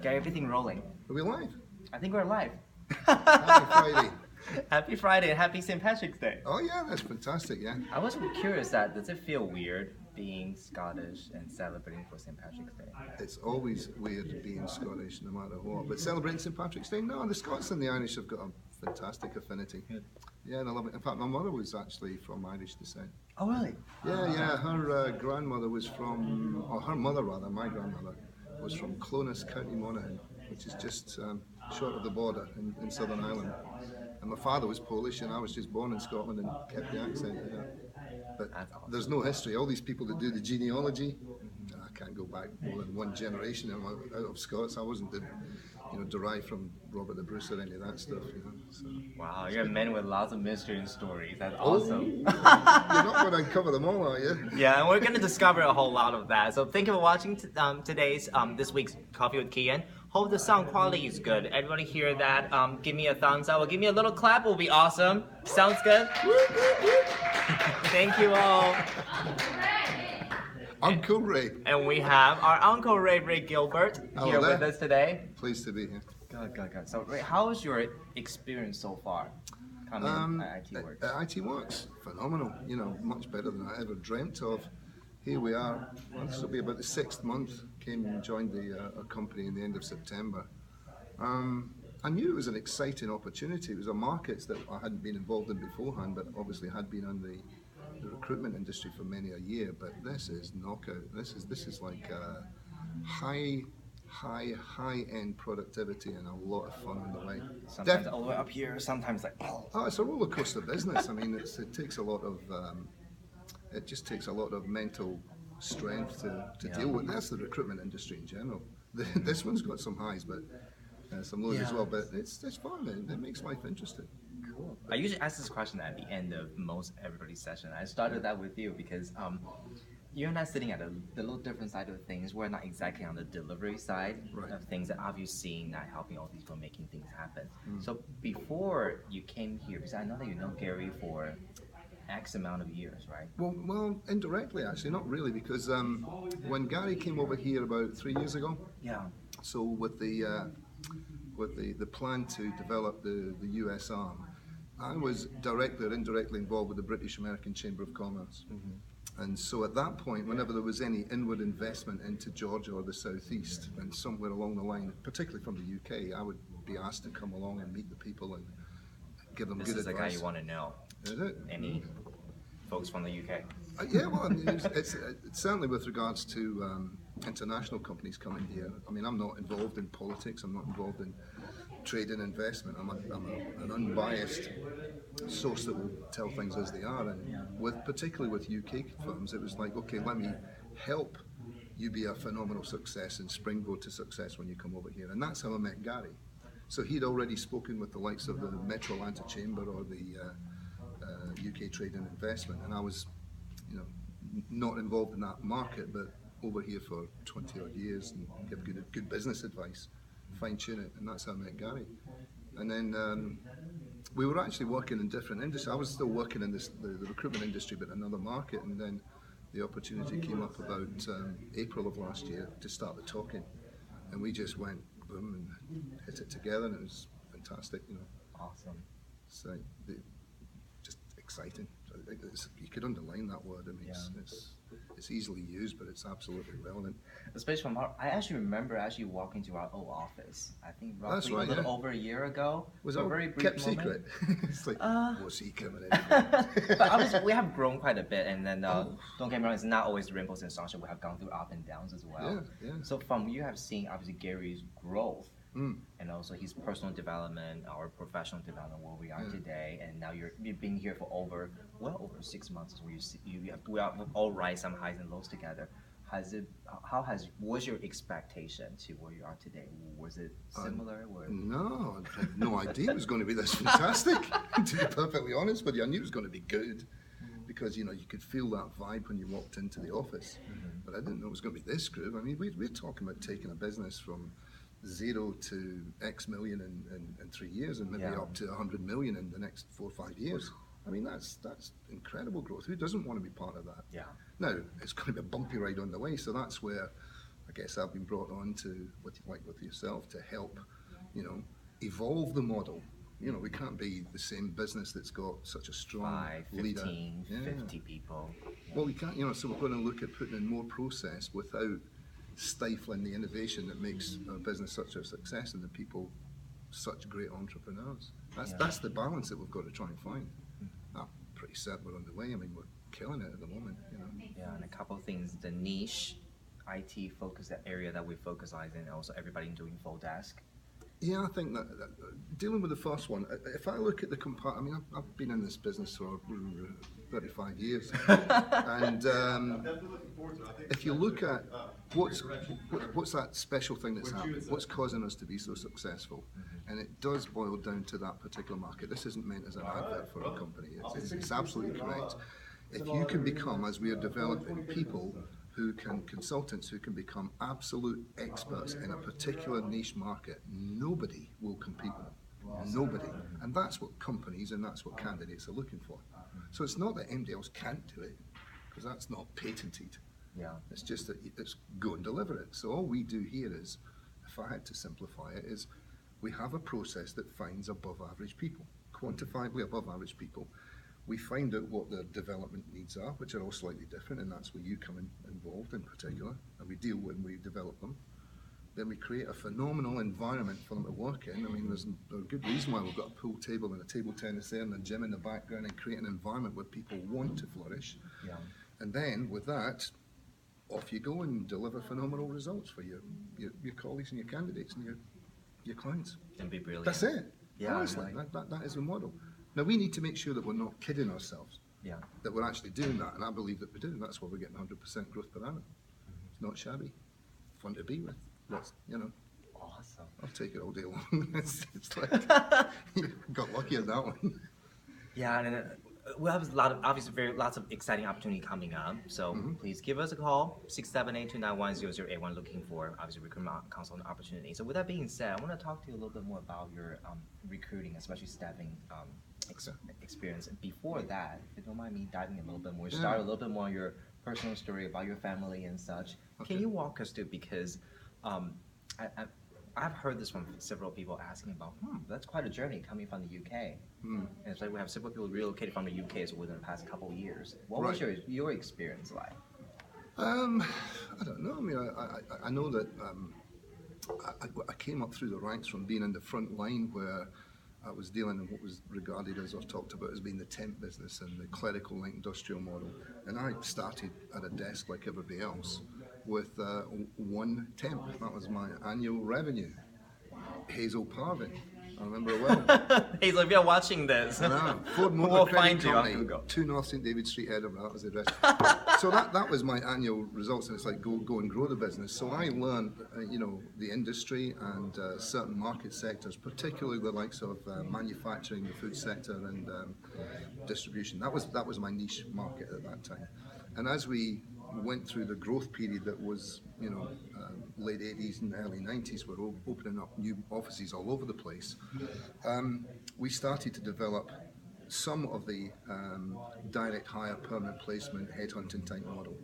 Get everything rolling. Are we live? I think we're live. Happy Friday. Happy Friday and happy St. Patrick's Day. Oh yeah, that's fantastic, yeah. I was curious does it feel weird being Scottish and celebrating for St. Patrick's Day? It's always weird being Scottish, no matter what. But celebrating St. Patrick's Day, no, the Scots and the Irish have got a fantastic affinity. Good. Yeah, and I love it. In fact, my mother was actually from Irish descent. Oh really? Yeah. Her grandmother was from, or her mother rather, my grandmother, was from Clones, County Monaghan, which is just short of the border in Southern Ireland. And my father was Polish, and I was just born in Scotland and kept the accent. Yeah. But Awesome. there's no history. All these people that do the genealogy, I can't go back more than one generation out of Scots. I wasn't, derived from Robert the Bruce or any of that stuff. So. Wow, you're a man with lots of mystery and stories. That's awesome. You're not going to uncover them all, are you? Yeah, and we're going to discover a whole lot of that. So thank you for watching this week's Coffee with Kyan. Hope the sound quality is good. Everybody hear that? Give me a thumbs up or give me a little clap. Will be awesome. Sounds good? Thank you all. Uncle Ray. And we have our Uncle Ray Gilbert here with us today. Pleased to be here. Good. So Ray, how was your experience so far coming at IT Works? IT Works, phenomenal. Much better than I ever dreamt of. Here we are. Well, this will be about the 6th month. Came and joined a company in the end of September. I knew it was an exciting opportunity. It was a market that I hadn't been involved in beforehand, but obviously had been in the recruitment industry for many a year. But this is knockout. This is like high-end productivity and a lot of fun on the way. Sometimes all the way up here, sometimes like oh, it's a roller coaster business. I mean, it takes a lot of it just takes a lot of mental strength to deal with. That's the recruitment industry in general. This one's got some highs, but some lows as well. But it's fun. It makes life interesting. Cool. I usually ask this question at the end of most everybody's session. I started that with you because you and I sitting at the little different side of things. We're not exactly on the delivery side of things that obviously seeing that helping all these people making things happen. So before you came here, because I know that you know Gary for X amount of years, right? Well, indirectly actually, not really, because when Gary came over here about 3 years ago, so with the plan to develop the US arm, I was directly or indirectly involved with the British American Chamber of Commerce. And so at that point, whenever there was any inward investment into Georgia or the Southeast, and somewhere along the line, particularly from the UK, I would be asked to come along and meet the people and give them good advice. This is the guy you want to know. Is it? Any folks from the UK? Yeah, well, I mean, it's certainly with regards to international companies coming here. I mean, I'm not involved in politics. I'm not involved in trade and investment. I'm an unbiased source that will tell things as they are. And particularly with UK firms, it was like, okay, let me help you be a phenomenal success and springboard to success when you come over here. And that's how I met Gary. So he'd already spoken with the likes of the Metro Atlanta Chamber or the UK Trade and Investment, and I was, not involved in that market, but over here for 20 odd years and give good business advice, fine tune it, and that's how I met Gary. And then we were actually working in different industries. I was still working in the recruitment industry, but another market, and then the opportunity came up about April of last year to start the talking, and we just went boom and hit it together, and it was fantastic. Awesome. So just exciting. You could underline that word. I mean, it's easily used, but it's absolutely relevant. Especially from I actually remember walking to our old office. I think roughly right, a little over a year ago. Was it it a very brief kept moment. secret? It's like, what's he coming in? But obviously we have grown quite a bit, and then don't get me wrong, it's not always rainbows and sunshine. We have gone through up and downs as well. Yeah. So from you have seen obviously Gary's growth. And also his personal development, our professional development, where we are today, and now you've been here for over 6 months. Where we have all rise some highs and lows together. Was your expectation to where you are today? Was it similar? No, I had no idea it was going to be this fantastic. To be perfectly honest with you, I knew it was going to be good because you could feel that vibe when you walked into the office, but I didn't know it was going to be this groove. I mean, we're talking about taking a business from 0 to X million in 3 years, and maybe up to 100 million in the next 4 or 5 years. I mean, that's incredible growth. Who doesn't want to be part of that? Yeah. Now, it's going to be a bumpy ride on the way, so that's where I guess I've been brought on to, with yourself, to help, evolve the model. We can't be the same business that's got such a strong 5, 15, leader. 50 people. Well, we can't, so we're going to look at putting in more process without stifling the innovation that makes our business such a success and the people such great entrepreneurs. That's the balance that we've got to try and find. I'm pretty certain we're on the way. I mean, we're killing it at the moment. Yeah, and a couple of things. The niche, IT focus, that area that we focus on, and also everybody doing full desk. Yeah, I think that dealing with the first one, if I look at the I mean, I've been in this business for 35 years, and if you look at what's that special thing that's happening, what's causing us to be so successful, and it does boil down to that particular market. This isn't meant as an advert for a company. It's absolutely correct. If you can become, as we are developing, people consultants who can become absolute experts in a particular niche market, nobody will compete with them. Nobody. And that's what companies and that's what candidates are looking for. So it's not that anybody else can't do it, because that's not patented. Yeah. It's just that it's go and deliver it. So all we do here is, if I had to simplify it, is we have a process that finds above average people, quantifiably above average people. We find out what their development needs are, which are all slightly different, and that's where you come involved in particular, and we deal when we develop them. Then we create a phenomenal environment for them to work in. I mean, there's a good reason why we've got a pool table and a table tennis there and a gym in the background, and create an environment where people want to flourish. Yeah. And then with that, off you go and deliver phenomenal results for your colleagues and your candidates and your clients. And be brilliant. That's it. Yeah, honestly, really. that is the model. Now we need to make sure that we're not kidding ourselves. Yeah. That we're actually doing that, and I believe that we're doing. That's why we're getting 100% growth per annum. It's not shabby. Fun to be with. Awesome. I'll take it all day long. it's like got lucky on that one. Yeah, and we have lots of exciting opportunity coming up. So please give us a call, 678-291-0081, looking for obviously recruitment consultant opportunity. So with that being said, I want to talk to you a little bit more about your recruiting, especially staffing experience. And before that, if you don't mind me diving a little bit more, start a little bit more on your personal story about your family and such. Okay. Can you walk us through, because I've heard this from several people asking about, that's quite a journey coming from the UK. And it's like we have several people relocated from the UK within the past couple of years. What was your experience like? I don't know. I mean, I know that I came up through the ranks from being in the front line where I was dealing in what was regarded as, or talked about as being the temp business and the clerical light industrial model. And I started at a desk like everybody else with one temp. That was my annual revenue. Hazel Parvin. I remember her well. Hazel, if you're watching this, Ford Motor we'll Credit find Company, you. 2 North St David Street, Edinburgh. That was the address. So that was my annual results, and it's like go and grow the business. So I learned, the industry and certain market sectors, particularly the likes of manufacturing, the food sector, and distribution. That was my niche market at that time. And as we went through the growth period that was, late 80s and early 90s, we're opening up new offices all over the place. We started to develop some of the direct hire, permanent placement, headhunting type model.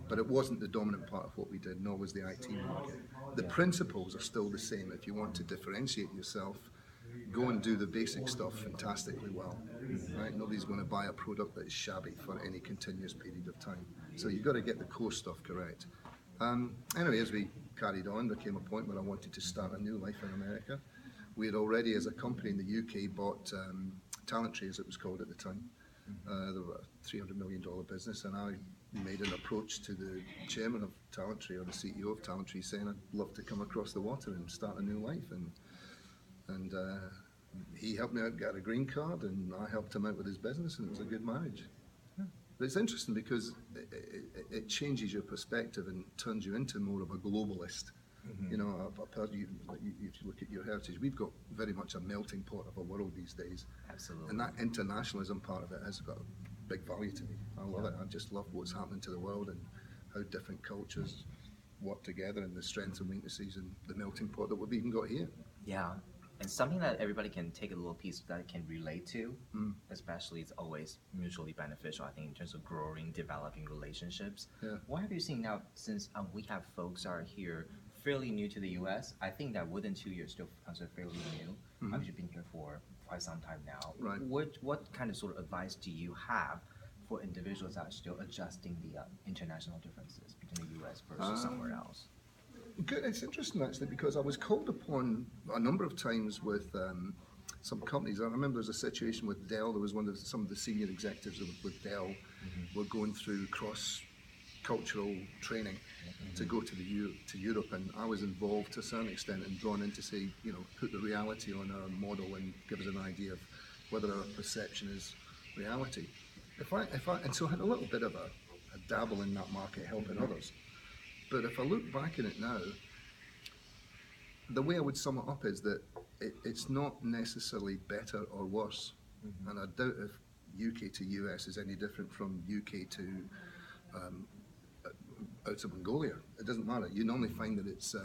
But it wasn't the dominant part of what we did, nor was the IT market. The principles are still the same. If you want to differentiate yourself, go and do the basic stuff fantastically well. Right? Nobody's going to buy a product that is shabby for any continuous period of time. So you've got to get the core stuff correct. Anyway, as we carried on, there came a point where I wanted to start a new life in America. We had already, as a company in the UK, bought Talentry, as it was called at the time. They were a $300 million business, and I made an approach to the chairman of Talentry, or the CEO of Talentry, saying I'd love to come across the water and start a new life. And he helped me out get a green card, and I helped him out with his business, and it was a good marriage. But it's interesting because it changes your perspective and turns you into more of a globalist. If you look at your heritage, we've got very much a melting pot of a world these days. Absolutely. And that internationalism part of it has got a big value to me. I love it. I just love what's happening to the world and how different cultures work together, and the strengths and weaknesses and the melting pot that we've even got here. Yeah. and something that everybody can take a little piece that can relate to, especially it's always mutually beneficial, I think, in terms of growing, developing relationships. Yeah. What have you seen now since we have folks are here fairly new to the US? I think that within 2 years still considered fairly new. You've been here for quite some time now. Right. What kind of sort of advice do you have for individuals that are still adjusting the international differences between the US versus somewhere else? Good. It's interesting actually because I was called upon a number of times with some companies. I remember there was a situation with Dell. There was some of the senior executives with Dell were going through cross-cultural training to go to Europe, and I was involved to a certain extent and drawn in to say, put the reality on our model and give us an idea of whether our perception is reality. And so I had a little bit of a dabble in that market, helping others. But if I look back at it now, the way I would sum it up is that it's not necessarily better or worse. And I doubt if UK to US is any different from UK to out of Mongolia. It doesn't matter. You normally find that it's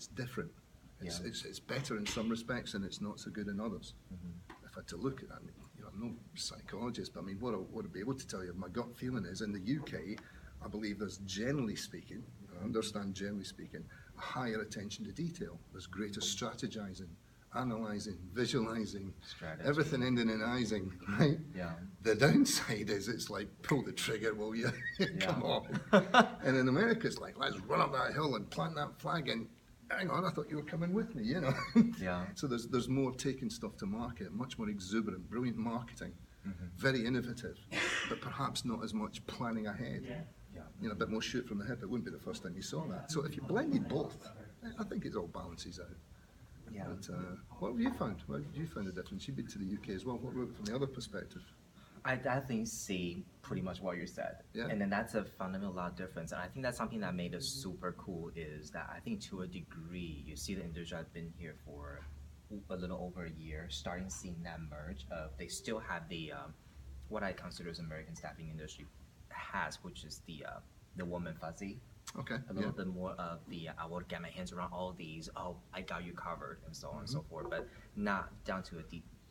different. It's better in some respects and it's not so good in others. If I had to look at that, I'm no psychologist, but what I'd be able to tell you, my gut feeling is in the UK, I believe there's generally speaking, I understand generally speaking, a higher attention to detail. There's greater strategizing, analyzing, visualizing, everything ending in izing, right? Yeah. The downside is it's like, pull the trigger, will you? Come on. And in America, it's like, let's run up that hill and plant that flag and hang on, I thought you were coming with me, Yeah. So there's more taking stuff to market, much more exuberant, brilliant marketing, very innovative, but perhaps not as much planning ahead. A bit more shoot from the hip. It wouldn't be the first time you saw that. So if you blended both, I think it all balances out. Yeah. But what have you found? What have you found the difference? You've been to the UK as well. What about from the other perspective? I definitely see pretty much what you said. Yeah. And then that's a fundamental lot difference. And I think that's something that made us super cool is that I think to a degree, you see the individual have been here for a little over a year, starting seeing that merge of they still have the, what I consider as American staffing industry has, which is the warm and fuzzy. Okay. A little bit more of the I will get my hands around all these. Oh, I got you covered, and so on and so forth. But not down to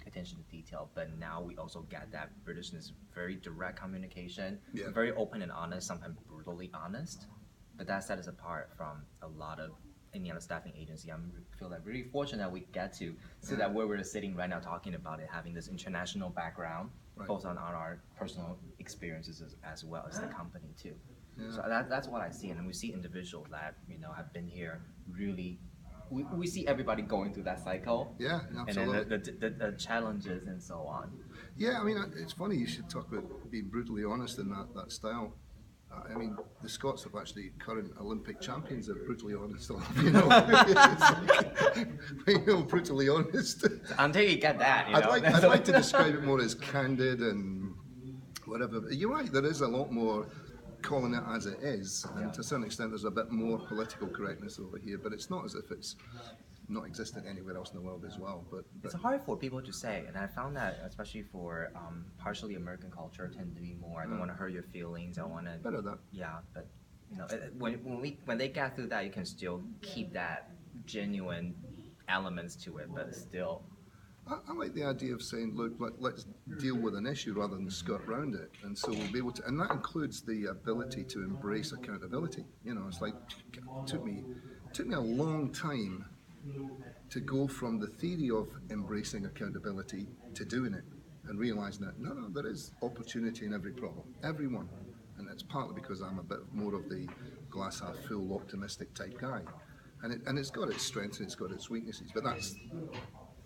attention to detail. But now we also get that Britishness, very direct communication, very open and honest, sometimes brutally honest. But that set us apart from a lot of any other staffing agency. I feel like really fortunate that we get to see that where we're sitting right now talking about it, having this international background, both on our personal experiences as well as the company too. Yeah. So that's what I see, and we see individuals that have been here really. We see everybody going through that cycle. Yeah, absolutely. And then the challenges and so on. Yeah, it's funny you should talk about being brutally honest in that style. The Scots have actually current Olympic champions that are brutally honest. It's like, brutally honest. Until you get that, I'd like to describe it more as candid and whatever. But you're right, there is a lot more calling it as it is, and to a certain extent there's a bit more political correctness over here, but it's not as if it's not existent anywhere else in the world as well. But it's hard for people to say, and I found that especially for partially American culture tend to be more, I don't want to hurt your feelings, I want to... Better that. Yeah, but when they get through that, you can still keep that genuine elements to it, but still... I like the idea of saying, look, let's deal with an issue rather than skirt around it, and so we'll be able to, and that includes the ability to embrace accountability. It's like it took me a long time to go from the theory of embracing accountability to doing it and realizing that no, there is opportunity in every problem, everyone, and it's partly because I'm a bit more of the glass half full, optimistic type guy, and it's got its strengths and it's got its weaknesses, but that's.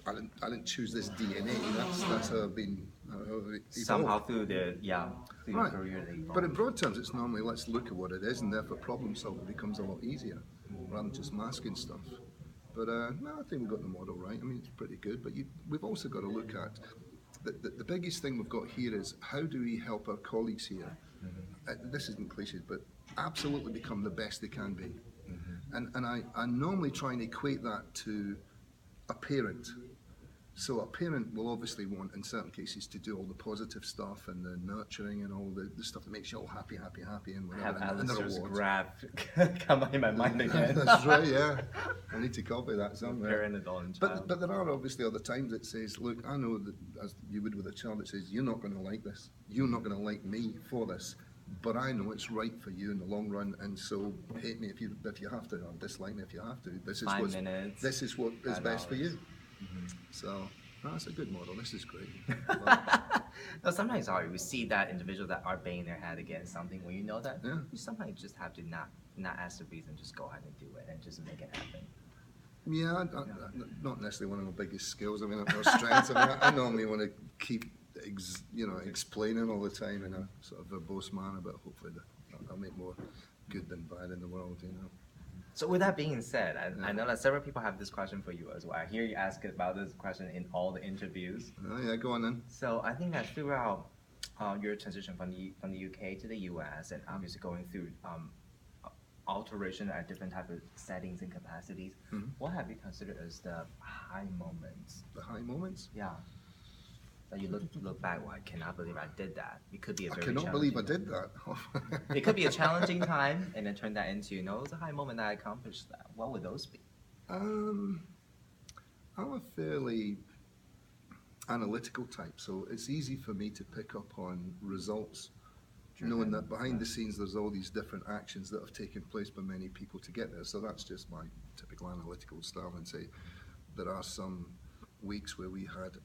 I didn't choose this DNA. That's how I've been evolved. Somehow through your career. But in broad terms, it's normally let's look at what it is, and therefore problem solving becomes a lot easier rather than just masking stuff. But no, I think we've got the model right. It's pretty good. But we've also got to look at the biggest thing we've got here is how do we help our colleagues here? This isn't cliche, but absolutely become the best they can be. And I normally try and equate that to a parent. So a parent will obviously want, in certain cases, to do all the positive stuff and the nurturing and all the stuff that makes you all happy, and I whatever, have and the Alistair's rewards. graph come in my mind again. That's right, yeah. I need to copy that somewhere. Parent, adult, and child. But there are obviously other times it says, look, I know that, as you would with a child, it says, you're not going to like this. You're not going to like me for this. But I know it's right for you in the long run, and so hate me if you have to, or dislike me if you have to. This is 5 minutes. This is what is best for you. Mm-hmm. So that's a good model. This is great. No, sometimes sorry, we see that individuals that are banging their head against something when you know that Yeah. you sometimes just have to not ask the reason, just go ahead and do it and just make it happen. Yeah, not necessarily one of my biggest skills. I mean, or strengths. I mean, I normally want to keep, explaining all the time in a sort of verbose manner, but hopefully I'll make more good than bad in the world, So with that being said, I know that several people have this question for you as well. I hear you ask about this question in all the interviews. Oh, yeah, go on then. So I think that throughout your transition from the UK to the US, and obviously going through alteration at different type of settings and capacities, what have you considered as the high moments? The high moments? Yeah. That you look back, well, I cannot believe I did that. It could be a I very cannot believe I challenging- did that. It could be a challenging time, and then turn that into, it was a high moment that I accomplished that. What would those be? I'm a fairly analytical type, so it's easy for me to pick up on results, knowing that behind the scenes there's all these different actions that have taken place by many people to get there. So that's just my typical analytical style, and say there are some weeks where we had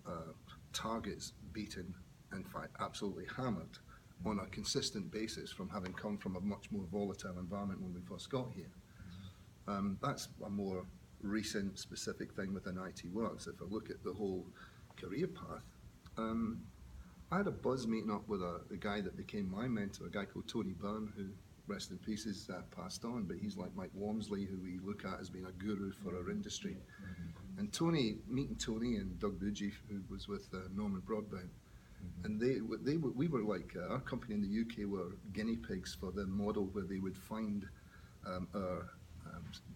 targets beaten, in fact absolutely hammered, on a consistent basis from having come from a much more volatile environment when we first got here. That's a more recent specific thing within IT Works. If I look at the whole career path, I had a buzz meeting up with a guy that became my mentor, a guy called Tony Byrne, who, rest in peace, is passed on, but he's like Mike Walmsley, who we look at as being a guru for our industry. And meeting Tony and Doug Bugey, who was with Norman Broadbent, and we were like, our company in the UK were guinea pigs for the model where they would find our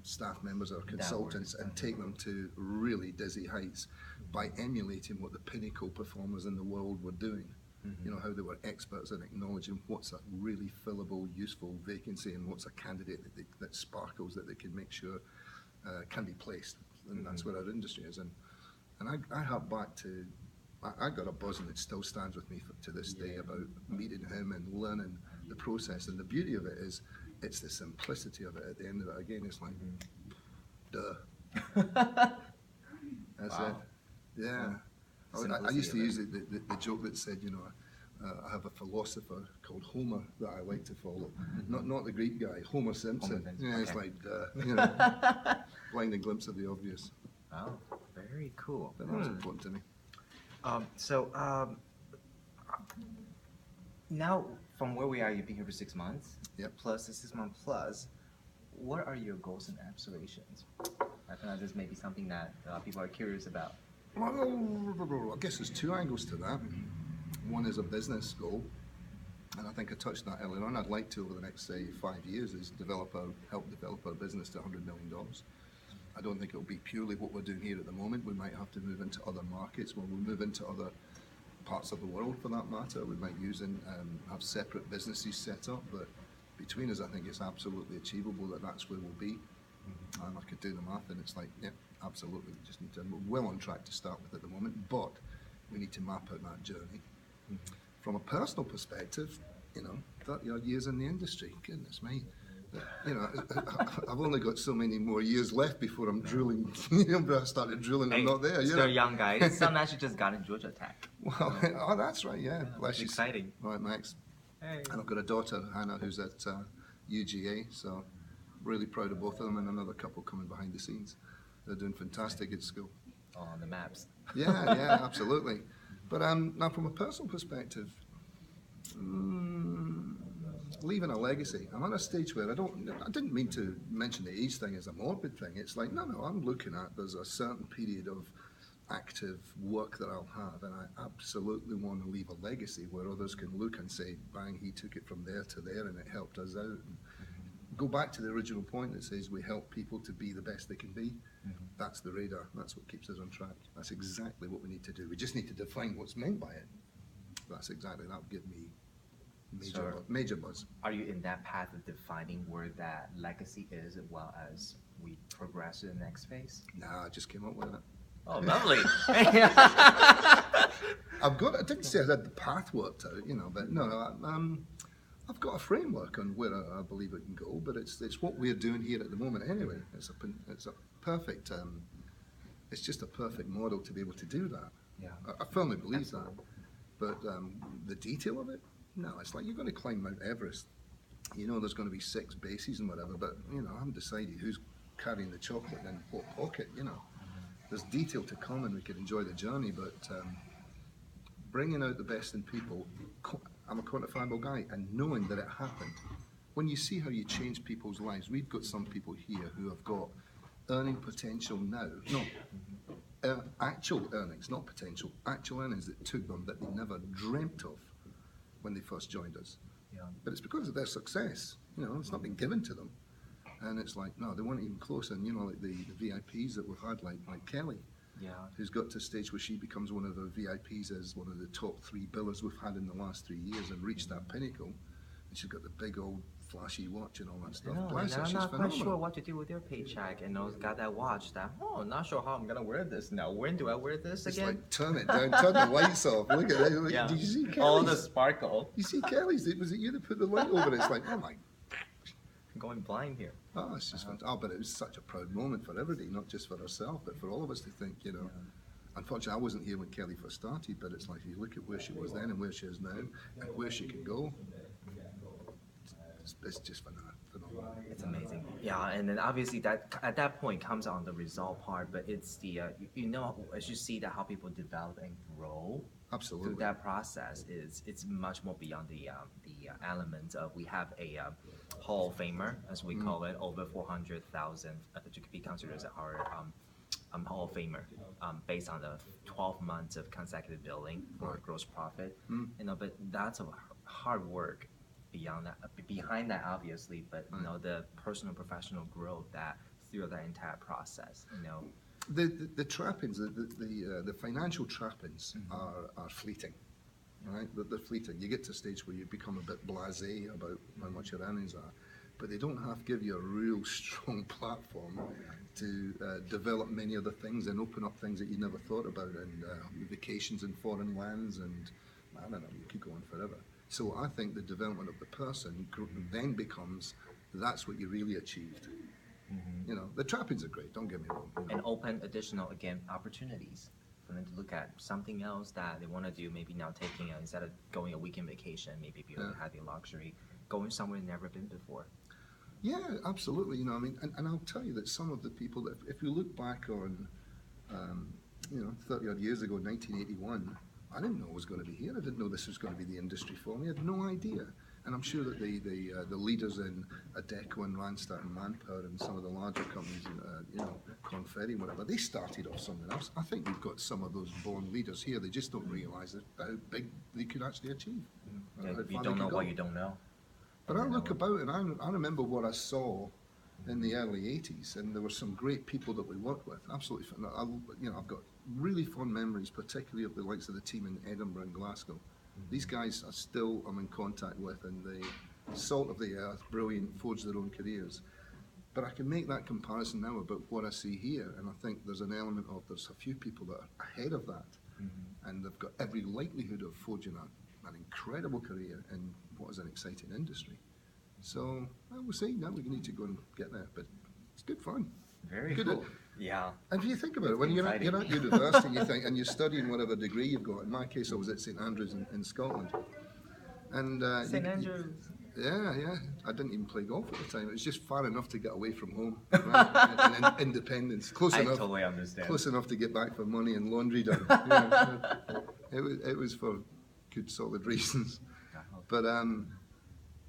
staff members or consultants and take them to really dizzy heights by emulating what the pinnacle performers in the world were doing. How they were experts in acknowledging what's a really fillable, useful vacancy and what's a candidate that sparkles, that they can make sure can be placed. And that's where our industry is. And I hark back to, I got a buzz, and it still stands with me to this day, about meeting him and learning the process. And the beauty of it is, it's the simplicity of it at the end of it. Again, it's like, duh. That's it. Yeah. I used to use the joke that said, I have a philosopher called Homer that I like to follow. Not the Greek guy, Homer Simpson. Yeah, it's like, blinding glimpse of the obvious. Oh, very cool. But that was important to me. Now, from where we are, you've been here for 6 months. Yep. Plus the 6 month plus, what are your goals and aspirations? I think this may be something that people are curious about. Well, I guess there's two angles to that. One is a business goal, and I think I touched on that earlier on. I'd like to, over the next, say, 5 years, is help develop our business to $100 million. I don't think it'll be purely what we're doing here at the moment. We might have to move into other markets, we'll move into other parts of the world for that matter. We might have separate businesses set up, but between us, I think it's absolutely achievable that's where we'll be. I could do the math, and it's like, yeah, absolutely. We just need to, we're well on track to start with at the moment, but we need to map out that journey. From a personal perspective, 30 odd years in the industry, goodness me. I've only got so many more years left before I'm drooling. I started drooling, I'm not there. Still young guys. Some actually just got in Georgia Tech. Well, oh, that's right, yeah. It's exciting. All right, Max. Hey. And I've got a daughter, Hannah, who's at UGA, so really proud of both of them, and another couple coming behind the scenes. They're doing fantastic at school. On the maps. Yeah, absolutely. But now from a personal perspective, leaving a legacy. I'm at a stage where I didn't mean to mention the age thing as a morbid thing. It's like, no, I'm looking at, there's a certain period of active work that I'll have, and I absolutely want to leave a legacy where others can look and say, bang, he took it from there to there and it helped us out. And go back to the original point that says we help people to be the best they can be. That's the radar. That's what keeps us on track. That's exactly what we need to do. We just need to define what's meant by it. That's exactly, that would give me major buzz. Are you in that path of defining where that legacy is, as well as we progress to the next phase? Nah, I just came up with it. Oh, lovely. I didn't say I had the path worked out, but no, I've got a framework on where I believe it can go, but it's what we're doing here at the moment anyway. It's a perfect, it's just a perfect model to be able to do that. Yeah. I firmly believe that. But the detail of it, no, it's like you're going to climb Mount Everest. There's going to be 6 bases and whatever, but I haven't decided who's carrying the chocolate in what pocket. There's detail to come, and we can enjoy the journey. But bringing out the best in people, I'm a quantifiable guy, and knowing that it happened. When you see how you change people's lives, we've got some people here who have got earning potential now. No, actual earnings, not potential. Actual earnings that took them that they never dreamt of when they first joined us. Yeah. But it's because of their success. It's not been given to them. And it's like, no, they weren't even close. And, like the VIPs that we've had, like Kelly, who's got to a stage where she becomes one of the VIPs as one of the top 3 billers we've had in the last 3 years and reached that pinnacle. And she's got the big old flashy watch and all that stuff. No, Bless her, I'm she's not phenomenal. quite sure what to do with your paycheck, and got that watch that, not sure how I'm going to wear this now. When do I wear this It's again? like, turn it down, turn the lights off. Look at it. Yeah. Did you see Kelly's? All the sparkle. You see Kelly's? Was it you that put the light over it? It's like, oh my. I'm going blind here. Oh, it's just fantastic. Oh, but it was such a proud moment for everybody, not just for herself, but for all of us to think, Unfortunately, I wasn't here when Kelly first started, but it's like, if you look at where she was then and where she is now, and where she can go, it's just phenomenal. It's amazing. Yeah, and then obviously that at that point comes on the result part, but it's the as you see that how people develop and grow. Absolutely. Through that process it's much more beyond the element of we have a Hall of Famer, as we call it, over 400,000 to be considered as our Hall of Famer, based on the 12 months of consecutive billing for gross profit. But that's a hard work behind that obviously, but the personal professional growth that through that entire process. The trappings, the financial trappings are fleeting, right? They're fleeting. You get to a stage where you become a bit blasé about how much your earnings are, but they don't have to give you a real strong platform to develop many other things and open up things that you never thought about, and vacations in foreign lands, and I don't know, you keep going forever. So I think the development of the person then becomes, that's what you really achieved. The trappings are great, don't get me wrong. And open additional, again, opportunities for them to look at something else that they want to do, maybe now taking, instead of going a weekend vacation, maybe if you had the luxury, going somewhere you've never been before. Yeah, absolutely. And I'll tell you that some of the people that, if you look back on, 30 odd years ago, 1981, I didn't know I was going to be here. I didn't know this was going to be the industry for me. I had no idea. And I'm sure that the leaders in Adecco and Randstad and Manpower and some of the larger companies, Confetti and whatever, they started off something else. I think we've got some of those born leaders here. They just don't realise how big they could actually achieve. You don't know what you don't know. But I look about and I remember what I saw in the early 80s, and there were some great people that we worked with. Absolutely, I've got really fond memories, particularly of the likes of the team in Edinburgh and Glasgow. These guys I'm in contact with, and the salt of the earth, brilliant, forged their own careers. But I can make that comparison now about what I see here, and I think there's an element of, there's a few people that are ahead of that, and they've got every likelihood of forging an incredible career in what is an exciting industry. So we'll see. Now we need to go and get there, but it's good fun. Very cool. Yeah. And if you think about it, when you're at university, you think, and you're studying whatever degree you've got. In my case, I was at St Andrews in Scotland. And St Andrews. Yeah. I didn't even play golf at the time. It was just far enough to get away from home, right? and independence. Close I enough. Totally understand. Close enough to get back for money and laundry done. It was for good, solid reasons. But I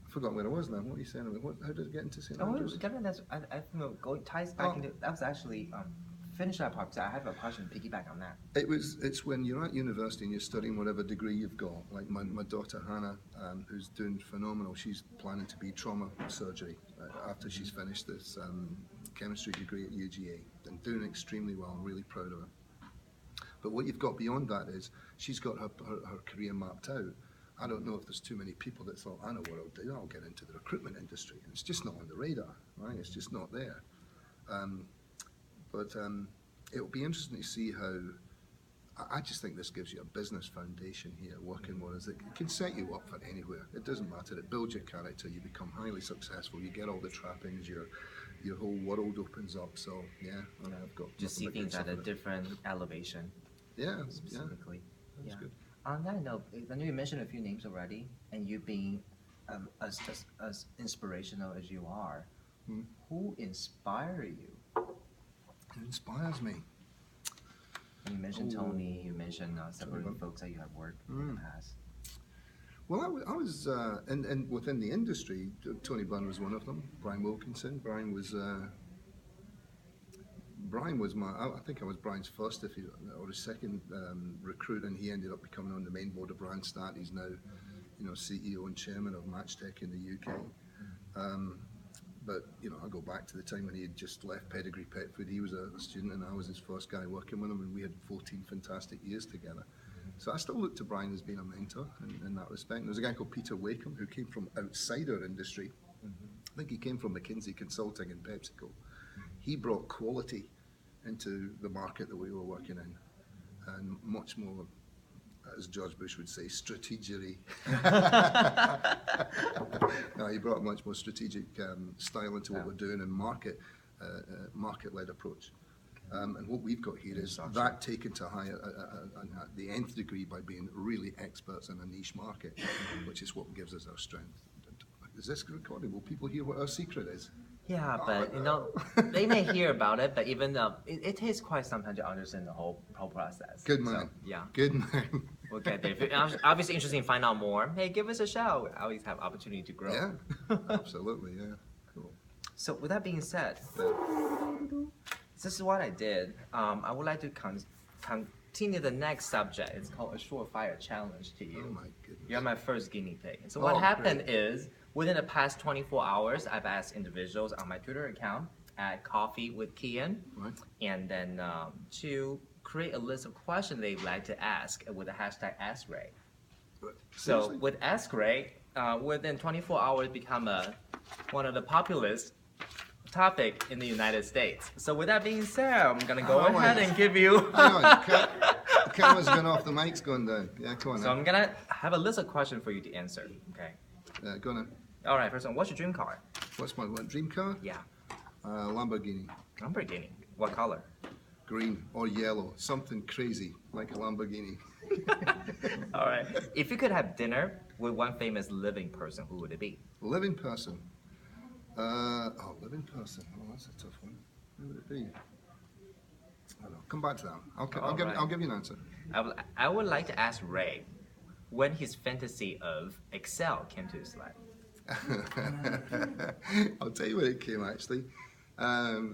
forgot where I was now. What are you saying about how did it get into St Andrews? Ties back into that was actually finish that part because I have a question to piggyback on that. It's when you're at university and you're studying whatever degree you've got. Like my daughter Hannah, who's doing phenomenal. She's planning to be trauma surgery after she's finished this chemistry degree at UGA and doing extremely well. I'm really proud of her. But what you've got beyond that is she's got her career mapped out. I don't know if there's too many people that thought, I know what I'll do, I'll get into the recruitment industry. And it's just not on the radar, right? It's just not there. But it'll be interesting to see how, I just think this gives you a business foundation here, working with us. It can set you up for anywhere. It doesn't matter. It builds your character. You become highly successful. You get all the trappings. Your whole world opens up. So, yeah, I've got... Just see things at a different elevation. Yeah, specifically. Yeah. That's good. On that note, I know you mentioned a few names already, and you being as inspirational as you are, who inspire you? Who inspires me? You mentioned Tony, you mentioned several folks that you have worked with in the past. Well, I was and within the industry, Tony Bunn was one of them, Brian Wilkinson. Brian was my, I think I was Brian's first or his second recruit, and he ended up becoming on the main board of Randstad. He's now, CEO and chairman of Matchtech in the UK. But I go back to the time when he had just left Pedigree Pet Food. He was a student, and I was his first guy working with him, and we had 14 fantastic years together. So I still look to Brian as being a mentor in that respect. And there's a guy called Peter Wakeham who came from outside our industry. I think he came from McKinsey Consulting and PepsiCo. He brought quality into the market that we were working in, and much more, as George Bush would say, strategically. No, he brought a much more strategic style into what we're doing and market-led approach. And what we've got here is that taken to the nth degree by being really experts in a niche market, which is what gives us our strength. Is this recorded? Will people hear what our secret is? Yeah, but they may hear about it, but even it takes quite some time to understand the whole process. Good man. So, yeah. Good man. We'll get there. If you're obviously interested in find out more, hey, give us a shout. I always have opportunity to grow. Yeah, absolutely. Yeah, cool. So with that being said, this is what I did. I would like to continue the next subject. It's called a surefire challenge to you. Oh my goodness. You're my first guinea pig. So what happened is, within the past 24 hours, I've asked individuals on my Twitter account at Coffee with Kyan, and then to create a list of questions they'd like to ask with the hashtag AskRay. So with AskRay, within 24 hours, become one of the populist topic in the United States. So with that being said, I'm gonna go ahead and give you. The camera's going off, the mic's going down. Yeah, come on. So I'm gonna have a list of questions for you to answer. Okay. Go on. All right. First one, what's your dream car? What's my dream car? Yeah. Lamborghini. Lamborghini. What color? Green or yellow. Something crazy like a Lamborghini. All right. If you could have dinner with one famous living person, who would it be? Living person. Living person. Oh, that's a tough one. Who would it be? I don't know. Come back to that. I'll give you an answer. I would like to ask Ray when his fantasy of Excel came to his life. I'll tell you when it came actually.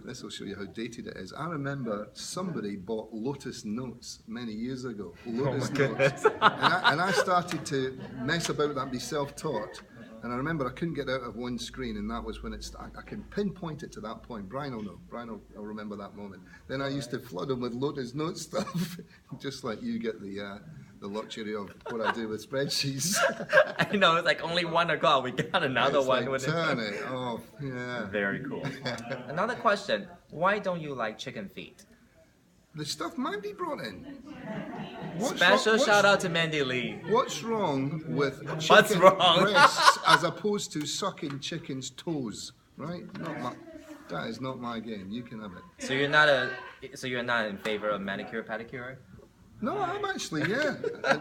This will show you how dated it is. I remember somebody bought Lotus Notes many years ago. Lotus Notes. And I started to mess about with that and be self-taught. And I remember I couldn't get out of one screen, and that was when it started. I can pinpoint it to that point. Brian will know. Brian will remember that moment. Then I used to flood him with Lotus Note stuff, just like you get the luxury of what I do with spreadsheets. I know, it's like only 1 o'clock. We got another one. Like, turn it off. Yeah. Very cool. Another question. Why don't you like chicken feet? The stuff Mandy brought in. Special shout out to Mandy Lee. What's wrong with chicken breasts as opposed to sucking chicken's toes? Right? That is not my game. You can have it. So you're not in favor of manicure pedicure? No, I'm actually, yeah.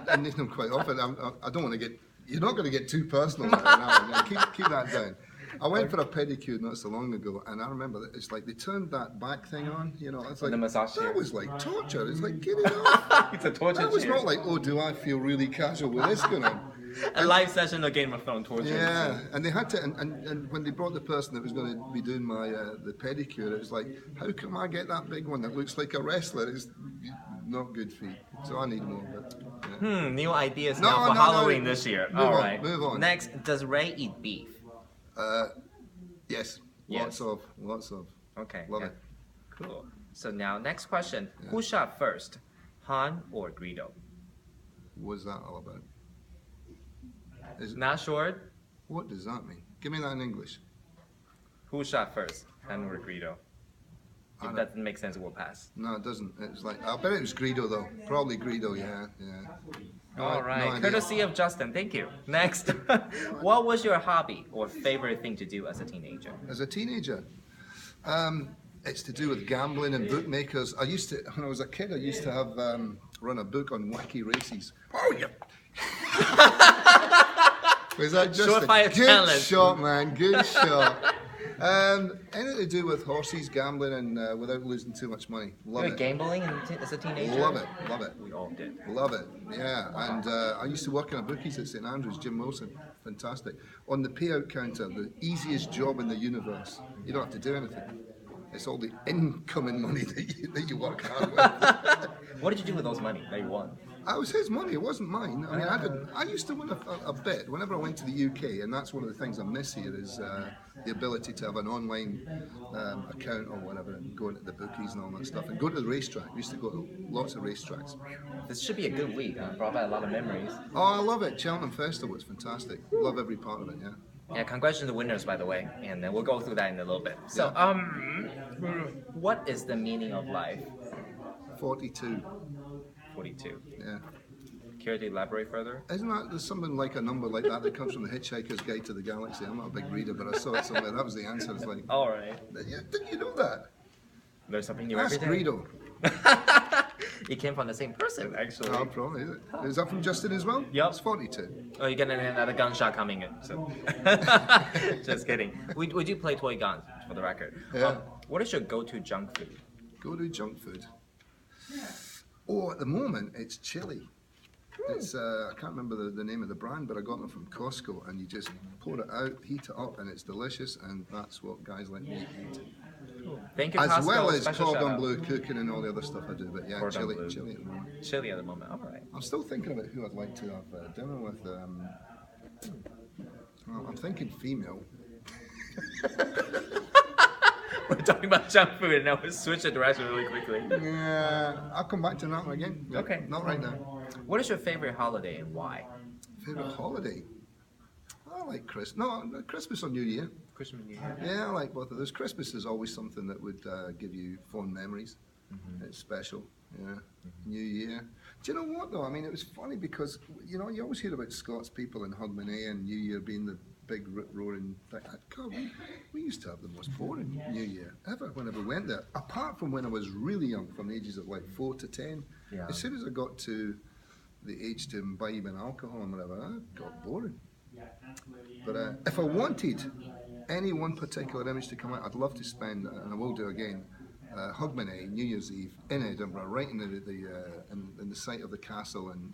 I need them quite often. I don't want to get. You're not going to get too personal now. Keep that down. I went for a pedicure not so long ago, and I remember that it's like they turned that back thing on. It's like the massage chair. That was like torture. It's like, get it off. It's a torture. That was not like, oh, do I feel really casual with this going on? A live session of Game of Thrones torture. Yeah, and they had to, and when they brought the person that was going to be doing my the pedicure, it was like, how come I get that big one that looks like a wrestler? It's not good feet, so I need more. But, yeah. New ideas No, now for no, Halloween no. this year. Move All on, right. move on. Next, does Ray eat beef? Yes, Yes. lots of. Okay. Love yeah. it. Cool. So now, next question: Who shot first, Han or Greedo? What's that all about? Not sure. What does that mean? Give me that in English. Who shot first, Han or Greedo? If that doesn't make sense, we'll pass. No, it doesn't. It's like, I bet it was Greedo though. Probably Greedo, yeah. All right. No idea. Courtesy of Justin. Thank you. Next, what was your hobby or favorite thing to do as a teenager? As a teenager, it's to do with gambling and bookmakers. I used to, when I was a kid, I used to have run a book on wacky races. Oh yeah. Was that just Surefire a good challenge. shot, man? Good shot. Anything to do with horses, gambling, and without losing too much money. Love You were it. gambling as a teenager? Love it. We all did. Love it, yeah. And I used to work in a bookies at St Andrews, Jim Wilson, fantastic. On the payout counter, the easiest job in the universe. You don't have to do anything. It's all the incoming money that you work hard with. What did you do with those money that you won? It was his money, it wasn't mine. I mean, I used to win a bit whenever I went to the UK, and that's one of the things I miss here is the ability to have an online account or whatever and go into the bookies and all that stuff and go to the racetrack. We used to go to lots of racetracks. This should be a good week. Brought back a lot of memories. Oh, I love it. Cheltenham Festival is fantastic. Love every part of it, yeah. Yeah, congratulations to the winners, by the way, and we'll go through that in a little bit. So, what is the meaning of life? 42. 42. Yeah. Care to elaborate further? Isn't that, there's something like a number like that comes from the Hitchhiker's Guide to the Galaxy? I'm not a big reader, but I saw it somewhere. That was the answer. It's like, All right. didn't you know that? There's something new That's every day. Greedo. It came from the same person, actually. Oh, probably, is it? Is that from Justin as well? Yup. It's 42. Oh, you're getting another gunshot coming in. So, just kidding. We do play toy guns, for the record. Yeah. What is your go-to junk food? Go to junk food. Oh, at the moment, it's chili. It's I can't remember the name of the brand, but I got them from Costco, and you just pour it out, heat it up, and it's delicious, and that's what guys like me eat. Thank you, As Costco. well as Special shout cordon out. blue cooking and all the other stuff I do, but yeah, Cordon chili bleu. at the moment. Chili at the moment. All right. I'm still thinking about who I'd like to have dinner with. Well, I'm thinking female. We're talking about junk food, and now we switch the direction really quickly. Yeah, I'll come back to that one again. Yeah, Okay. Not right now. What is your favorite holiday and why? Favorite holiday? I like Christmas. No, Christmas or New Year. Christmas, New Year. Yeah, I like both of those. Christmas is always something that would give you fond memories. It's special. Yeah. New Year. Do you know what though? I mean, it was funny because you know you always hear about Scots people and Hogmanay and New Year being the big roaring thing. God, we used to have the most boring New Year ever whenever we went there. Apart from when I was really young, from the ages of like 4 to 10. Yeah. As soon as I got to the age to imbibe in alcohol and whatever, it got boring. But if I wanted any one particular image to come out, I'd love to spend, and I will do again, Hogmanay, New Year's Eve in Edinburgh, right in the site of the castle on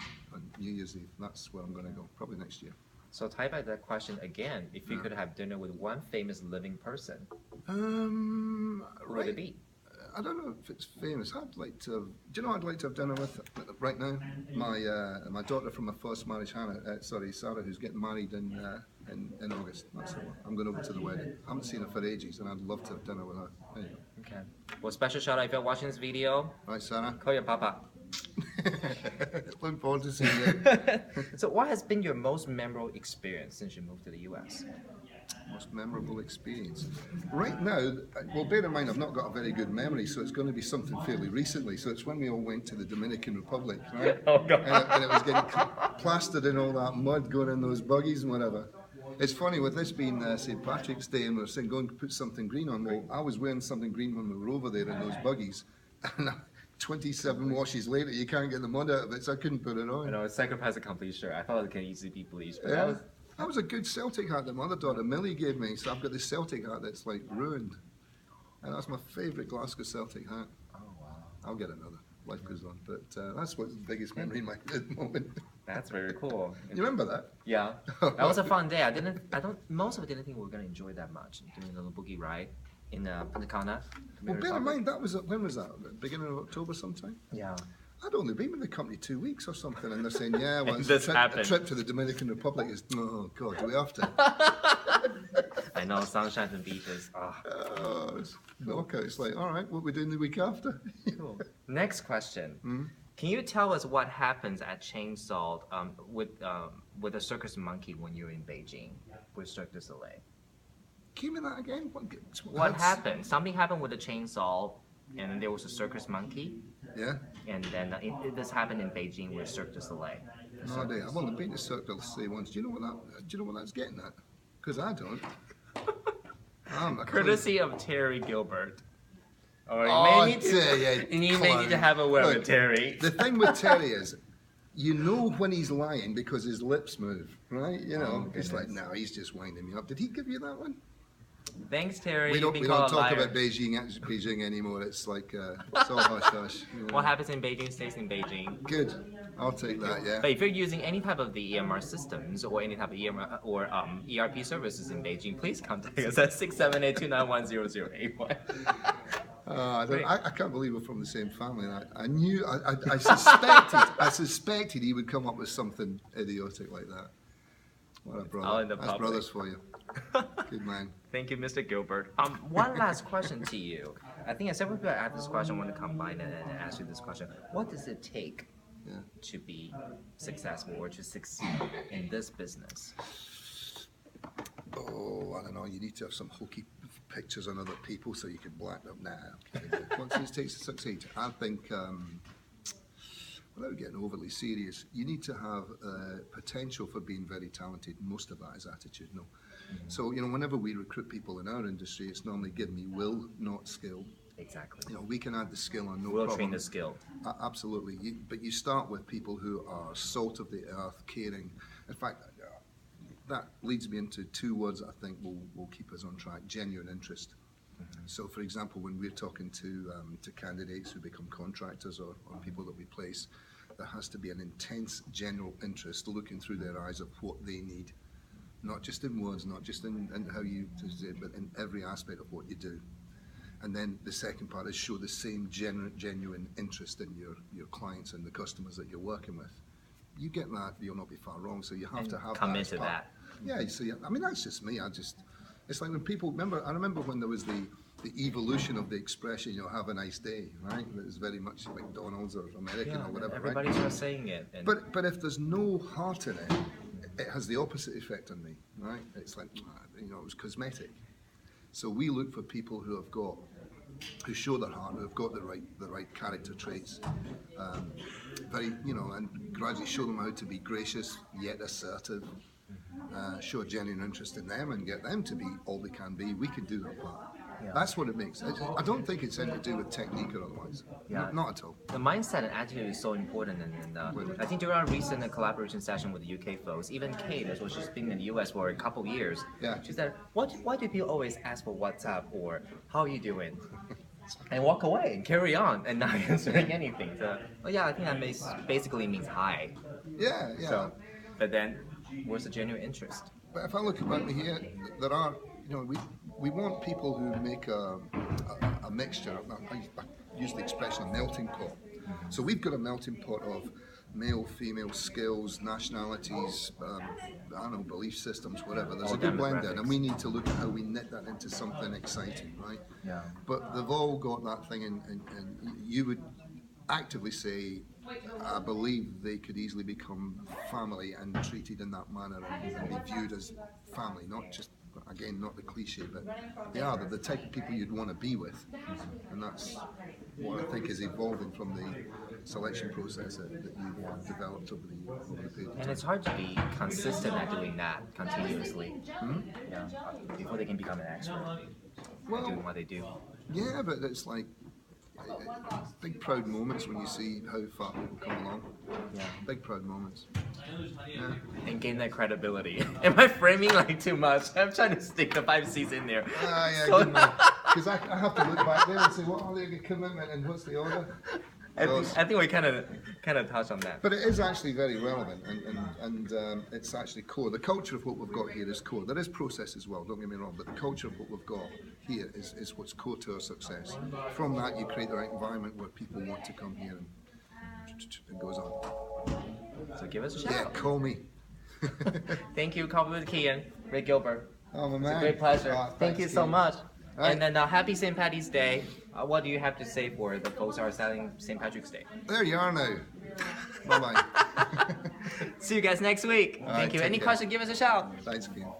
New Year's Eve. That's where I'm going to go, probably next year. So type out that question again. If you could have dinner with one famous living person, who would it be? I don't know if it's famous. I'd like to have, do you know who I'd like to have dinner with right now? My daughter from my first marriage, Sarah, who's getting married in August. That's the one. I'm going over to the wedding. I haven't seen her for ages, and I'd love to have dinner with her. There you go. Okay. Well, special shout out if you're watching this video. Right, Sarah. Call your papa. Looking forward to seeing you. So what has been your most memorable experience since you moved to the US? Most memorable experience. Right now, well, bear in mind I've not got a very good memory, so it's going to be something fairly recently. So it's when we all went to the Dominican Republic, right? Oh, God. And it was getting plastered in all that mud, going in those buggies and whatever. It's funny, with this being St. Patrick's Day, and we were saying, go and put something green on. Well, I was wearing something green when we were over there in those buggies. And 27 washes later, you can't get the mud out of it, so I couldn't put it on. You know, it's sacrifice a complete shirt. I thought it could easily be bleached, but Yeah. That was a good Celtic hat that my other daughter Millie gave me, so I've got this Celtic hat that's like ruined. And that's my favourite Glasgow Celtic hat. Oh, wow. I'll get another. Life goes on. But that's what's the biggest memory in my head at the moment. That's very cool. You remember that? Yeah, that was a fun day. Most of it didn't think we were gonna enjoy that much. Doing a little boogie ride in Punta Cana. Well, bear in mind, when was that? Beginning of October sometime? Yeah. I'd only been with the company 2 weeks or something, and they're saying, yeah, well, a trip to the Dominican Republic is, oh, God, do we have to? I know, sunshine and beaches. Okay, it's like, all right, what are we doing the week after? Cool. Next question. Can you tell us what happens at Chainsaw with a circus monkey when you're in Beijing with Cirque du Soleil? Give me that again. What happened? Something happened with the chainsaw, and then there was a circus monkey. Yeah. And then this happened in Beijing with Cirque du Soleil. No idea. I've only been to Cirque du Soleil once. Do you know what that's getting at? Because I don't. Courtesy of Terry Gilbert. Or you may need to have a word with Terry. The thing with Terry is, you know when he's lying because his lips move, right? You know, it's like, no, he's just winding me up. Did he give you that one? Thanks, Terry. We don't talk about Beijing anymore. It's like, it's all hush hush. Yeah. What happens in Beijing stays in Beijing. Good. I'll take that, yeah. But if you're using any type of the EMR systems or any type of EMR or ERP services in Beijing, please contact us at 678-291-0081. I can't believe we're from the same family. I suspected he would come up with something idiotic like that. What a brother. That's brothers for you. Good man. Thank you, Mr. Gilbert. One last question to you. I think several people asked this question. I want to combine it and ask you this question. What does it take to be successful or to succeed in this business? Oh, I don't know. You need to have some hokey pictures on other people so you can black them. Nah. What does it take to succeed? I think, without getting overly serious, you need to have potential for being very talented. Most of that is attitudinal. So, whenever we recruit people in our industry, it's normally give me will, not skill. Exactly. We can add the skill on no problem. We'll train the skill. Absolutely. But you start with people who are salt of the earth, caring. In fact, that leads me into two words I think will keep us on track: genuine interest. So, for example, when we're talking to candidates who become contractors or people that we place, there has to be an intense general interest looking through their eyes of what they need. Not just in words, not just in how you do it, but in every aspect of what you do. And then the second part is show the same genuine interest in your clients and the customers that you're working with. You get that, you'll not be far wrong. So you have to have commit to that. Yeah, you see, I mean, that's just me. It's like when people I remember when there was the evolution of the expression, have a nice day, right? It was very much McDonald's or American or whatever, everybody's right? just saying it. But if there's no heart in it, it has the opposite effect on me, right? It's like, it was cosmetic. So we look for people who show their heart, who have got the right character traits, and gradually show them how to be gracious yet assertive, show a genuine interest in them and get them to be all they can be. We can do that part. Yeah. That's what it makes. I don't think it's anything to do with technique or otherwise. Yeah. Not at all. The mindset and attitude is so important. And I think during our recent collaboration session with the UK folks, even Kate, as well, she's been in the US for a couple of years. Yeah. She said, why do people always ask for what's up or how are you doing? And walk away and carry on and not answering anything. So, I think that basically means hi. Yeah. So, but then, where's the genuine interest? But if I look about me here, there are, we want people who make a mixture. I use the expression a melting pot. So we've got a melting pot of male, female skills, nationalities, belief systems, whatever. There's a good blend there, and we need to look at how we knit that into something exciting, right? Yeah. But they've all got that thing, and you would actively say, I believe they could easily become family and treated in that manner and be viewed as family, not just, again, not the cliche, but they're the type of people you'd want to be with. And that's what I think is evolving from the selection process that you've developed over the period of time. And it's hard to be consistent at doing that continuously before they can become an expert at doing what they do. Yeah, but it's like big proud moments when you see how far people come along. Yeah. Big proud moments. Yeah. And gain that credibility. Am I framing too much? I'm trying to stick the 5 C's in there. Because I have to look back there and say, what are the commitment and what's the order? I think we kind of touched on that. But it is actually very relevant, and it's actually core. The culture of what we've got here is core. There is process as well, don't get me wrong, but the culture of what we've got here is what's core to our success. From that, you create the right environment where people want to come here, and it goes on. So give us a shout. Yeah, call me. Thank you, Coffee with Kyan, Rick Gilbert. Oh, my It's man. a great pleasure. Oh, Thank thanks, you so Kyan. much. Right. And then happy St. Paddy's Day. What do you have to say for the folks who are selling St. Patrick's Day? There you are now. Bye-bye. See you guys next week. All right, Thank you. take Any care. questions, give us a shout. Thanks, Kyan.